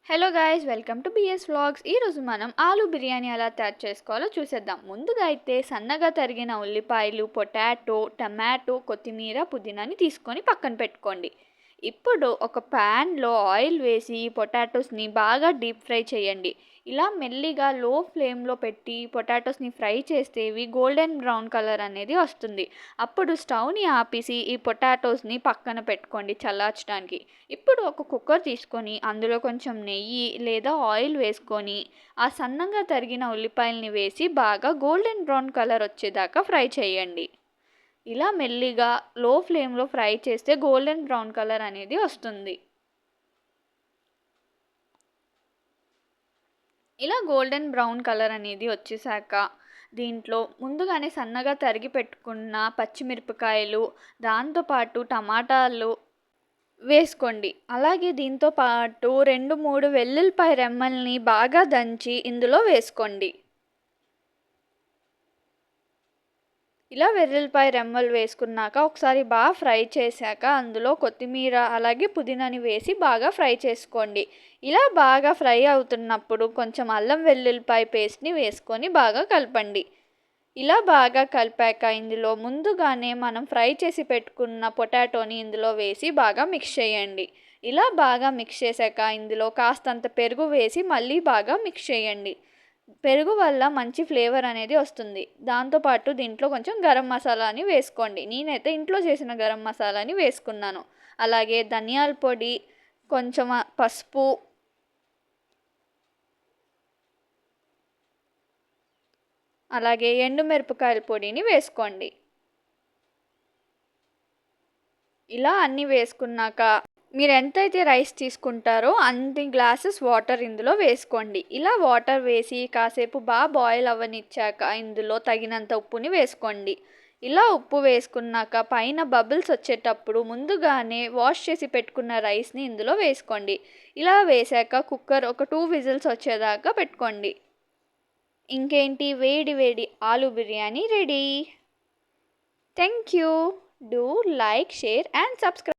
Hello guys, welcome to BS vlogs. ఈరోజు మనం ఆలూ బిర్యానీ ఎలా తయారు చేసుకోవాలో చూసేద్దాం. ముందుగా అయితే సన్నగా తరిగిన ఉల్లిపాయలు, పొటాటో, టమాటో, కొత్తిమీర, పుదీనాని తీసుకొని పక్కన పెట్టుకోండి. ఇప్పుడు ఒక ప్యాన్లో ఆయిల్ వేసి పొటాటోస్ని బాగా డీప్ ఫ్రై చేయండి. ఇలా మెల్లిగా లో ఫ్లేమ్లో పెట్టి పొటాటోస్ని ఫ్రై చేస్తే ఇవి గోల్డెన్ బ్రౌన్ కలర్ అనేది వస్తుంది. అప్పుడు స్టవ్ని ఆపేసి ఈ పొటాటోస్ని పక్కన పెట్టుకోండి చల్లార్చడానికి. ఇప్పుడు ఒక కుక్కర్ తీసుకొని అందులో కొంచెం నెయ్యి లేదా ఆయిల్ వేసుకొని ఆ సన్నంగా తరిగిన ఉల్లిపాయల్ని వేసి బాగా గోల్డెన్ బ్రౌన్ కలర్ వచ్చేదాకా ఫ్రై చేయండి. ఇలా మెల్లిగా లో ఫ్లేమ్లో ఫ్రై చేస్తే గోల్డెన్ బ్రౌన్ కలర్ అనేది వస్తుంది. ఇలా గోల్డెన్ బ్రౌన్ కలర్ అనేది వచ్చేసాక దీంట్లో ముందుగానే సన్నగా తరిగి పెట్టుకున్న పచ్చిమిరపకాయలు, దాంతోపాటు టమాటాలు వేసుకోండి. అలాగే దీంతో పాటు 2-3 వెల్లుల్లిపాయ రెమ్మల్ని బాగా దంచి ఇందులో వేసుకోండి. ఇలా వెల్లుల్లిపాయ రెమ్మలు వేసుకున్నాక ఒకసారి బాగా ఫ్రై చేశాక అందులో కొత్తిమీర అలాగే పుదీనాని వేసి బాగా ఫ్రై చేసుకోండి. ఇలా బాగా ఫ్రై అవుతున్నప్పుడు కొంచెం అల్లం వెల్లుల్లిపాయ పేస్ట్ని వేసుకొని బాగా కలపండి. ఇలా బాగా కలిపాక ఇందులో ముందుగానే మనం ఫ్రై చేసి పెట్టుకున్న పొటాటోని ఇందులో వేసి బాగా మిక్స్ చేయండి. ఇలా బాగా మిక్స్ చేశాక ఇందులో కాస్తంత పెరుగు వేసి మళ్ళీ బాగా మిక్స్ చేయండి. పెరుగు వల్ల మంచి ఫ్లేవర్ అనేది వస్తుంది. దాంతోపాటు దీంట్లో కొంచెం గరం మసాలాని వేసుకోండి. నేనైతే ఇంట్లో చేసిన గరం మసాలాని వేసుకున్నాను. అలాగే ధనియాల పొడి, కొంచెం పసుపు, అలాగే ఎండుమిరపకాయల పొడిని వేసుకోండి. ఇలా అన్నీ వేసుకున్నాక మీరు ఎంతైతే రైస్ తీసుకుంటారో అన్ని గ్లాసెస్ వాటర్ ఇందులో వేసుకోండి. ఇలా వాటర్ వేసి కాసేపు బాగా బాయిల్ అవ్వనిచ్చాక ఇందులో తగినంత ఉప్పుని వేసుకోండి. ఇలా ఉప్పు వేసుకున్నాక పైన బబుల్స్ వచ్చేటప్పుడు ముందుగానే వాష్ చేసి పెట్టుకున్న రైస్ని ఇందులో వేసుకోండి. ఇలా వేసాక కుక్కర్ ఒక 2 విజిల్స్ వచ్చేదాకా పెట్టుకోండి. ఇంకేంటి, వేడి వేడి aloo biryani ready. Thank you. Do like, share and subscribe.